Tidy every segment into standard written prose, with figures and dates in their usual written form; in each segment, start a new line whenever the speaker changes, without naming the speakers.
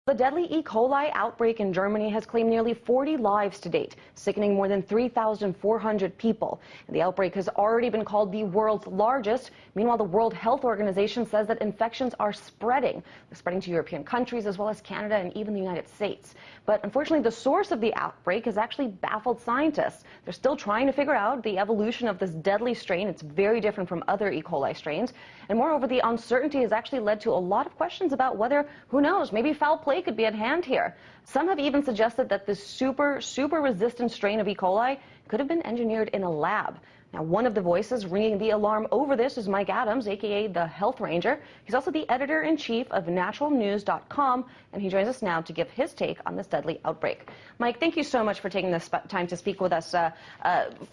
The deadly E. coli outbreak in Germany has claimed nearly 40 lives to date, sickening more than 3,400 people. And the outbreak has already been called the world's largest. Meanwhile, the World Health Organization says that infections are spreading. They're spreading to European countries as well as Canada and even the United States. But unfortunately, the source of the outbreak has actually baffled scientists. They're still trying to figure out the evolution of this deadly strain. It's very different from other E. coli strains. And moreover, the uncertainty has actually led to a lot of questions about whether, who knows, maybe foul play could be at hand here. Some have even suggested that this super resistant strain of E. coli could have been engineered in a lab. Now, one of the voices ringing the alarm over this is Mike Adams, aka the Health Ranger. He's also the editor-in-chief of naturalnews.com, and he joins us now to give his take on this deadly outbreak. Mike, thank you so much for taking this time to speak with us.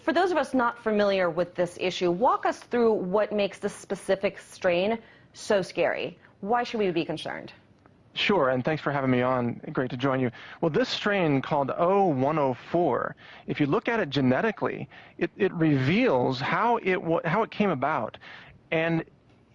For those of us not familiar with this issue, walk us through what makes this specific strain so scary. Why should we be concerned?
Sure, and thanks for having me on. Great to join you. Well, this strain called O104, if you look at it genetically, it reveals how it came about. And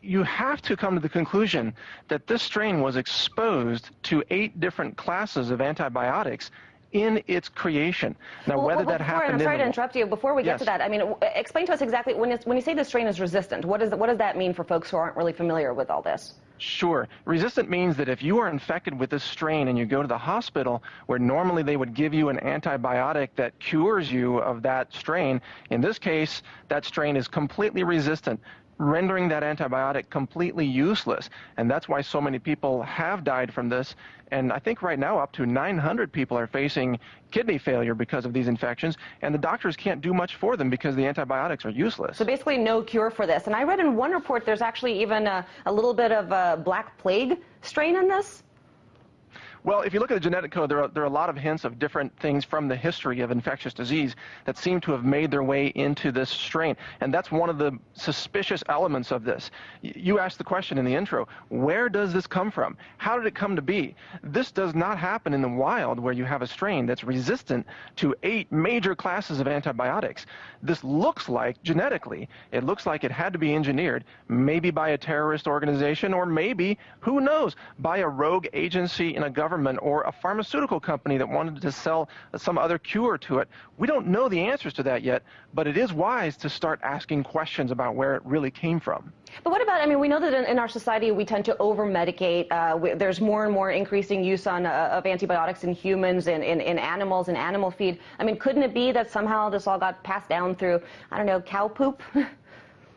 you have to come to the conclusion that this strain was exposed to 8 different classes of antibiotics in its creation. Now, whether that happened...
I'm sorry to interrupt you. Before we get to that, I mean, explain to us exactly, when you say the strain is resistant, what does that mean for folks who aren't really familiar with all this?
Sure. Resistant means that if you are infected with this strain and you go to the hospital, where normally they would give you an antibiotic that cures you of that strain, in this case, that strain is completely resistant, rendering that antibiotic completely useless. And that's why so many people have died from this. And I think right now up to 900 people are facing kidney failure because of these infections, and the doctors can't do much for them because the antibiotics are useless.
So basically no cure for this. And I read in one report there's actually even a little bit of a Black Plague strain in this.
Well, if you look at the genetic code, there are a lot of hints of different things from the history of infectious disease that seem to have made their way into this strain. And that's one of the suspicious elements of this. You asked the question in the intro, where does this come from? How did it come to be? This does not happen in the wild, where you have a strain that's resistant to 8 major classes of antibiotics. This looks like, genetically, it looks like it had to be engineered, maybe by a terrorist organization, or maybe, who knows, by a rogue agency in a government or a pharmaceutical company that wanted to sell some other cure to it. We don't know the answers to that yet, but it is wise to start asking questions about where it really came from.
But what about, I mean, we know that in our society we tend to over-medicate. There's more and more increasing use of antibiotics in humans, in animals, in animal feed. I mean, couldn't it be that somehow this all got passed down through, I don't know, cow poop?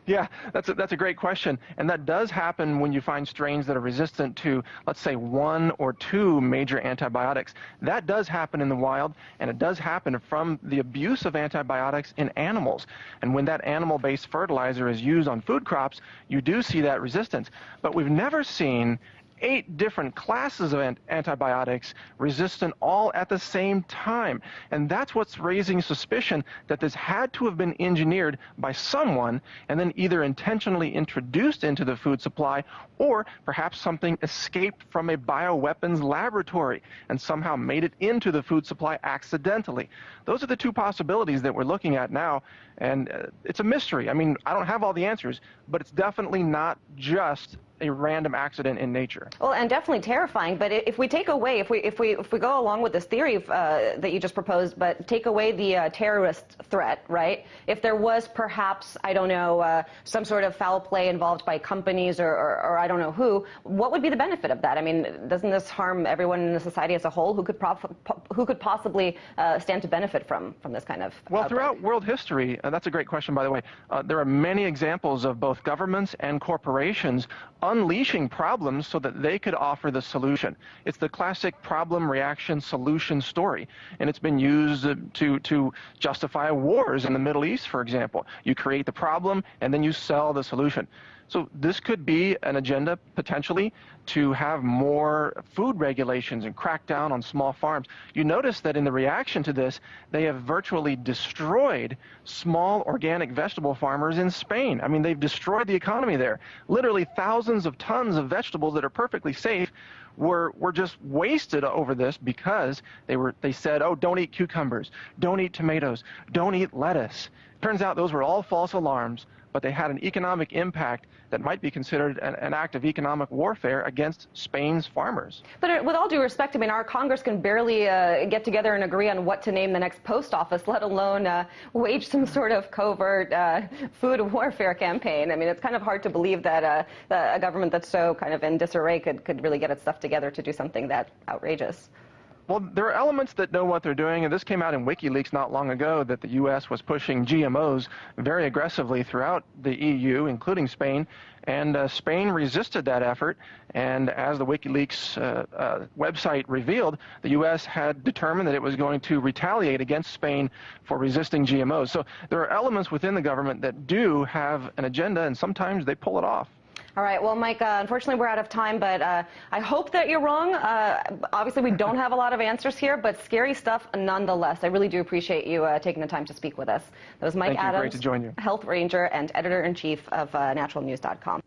Yeah, that's a great question, and that does happen when you find strains that are resistant to, let's say, 1 or 2 major antibiotics. That does happen in the wild, and it does happen from the abuse of antibiotics in animals. And when that animal-based fertilizer is used on food crops, you do see that resistance. But we've never seen 8 different classes of antibiotics resistant all at the same time. And that's what's raising suspicion that this had to have been engineered by someone and then either intentionally introduced into the food supply, or perhaps something escaped from a bioweapons laboratory and somehow made it into the food supply accidentally. Those are the 2 possibilities that we're looking at now, and it's a mystery. I mean, I don't have all the answers, but it's definitely not just a random accident in nature.
Well, and definitely terrifying. But if we take away, if we go along with this theory that you just proposed, but take away the terrorist threat, right? If there was perhaps, I don't know, some sort of foul play involved by companies or I don't know who, what would be the benefit of that? I mean, doesn't this harm everyone in the society as a whole? Who could possibly stand to benefit from this kind of
Well,
outbreak?
Throughout world history, that's a great question, by the way, there are many examples of both governments and corporations unleashing problems so that they could offer the solution. It's the classic problem, reaction, solution story, and it's been used to justify wars in the Middle East, for example. You create the problem, and then you sell the solution. So this could be an agenda, potentially, to have more food regulations and crack down on small farms. You notice that in the reaction to this, they have virtually destroyed small organic vegetable farmers in Spain. I mean, they've destroyed the economy there. Literally thousands of tons of vegetables that are perfectly safe were just wasted over this because they said, oh, don't eat cucumbers, don't eat tomatoes, don't eat lettuce. Turns out those were all false alarms, but they had an economic impact that might be considered an act of economic warfare against Spain's farmers.
But with all due respect, I mean, our Congress can barely get together and agree on what to name the next post office, let alone wage some sort of covert food warfare campaign. I mean, it's kind of hard to believe that a government that's so kind of in disarray could really get its stuff together to do something that outrageous.
Well, there are elements that know what they're doing, and this came out in WikiLeaks not long ago that the U.S. was pushing GMOs very aggressively throughout the EU, including Spain, and Spain resisted that effort, and as the WikiLeaks website revealed, the U.S. had determined that it was going to retaliate against Spain for resisting GMOs. So there are elements within the government that do have an agenda, and sometimes they pull it off.
All right. Well, Mike, unfortunately, we're out of time, but I hope that you're wrong. Obviously, we don't have a lot of answers here, but scary stuff nonetheless. I really do appreciate you taking the time to speak with us. That was Mike Adams,
Great to join you.
Health Ranger and Editor-in-Chief of naturalnews.com.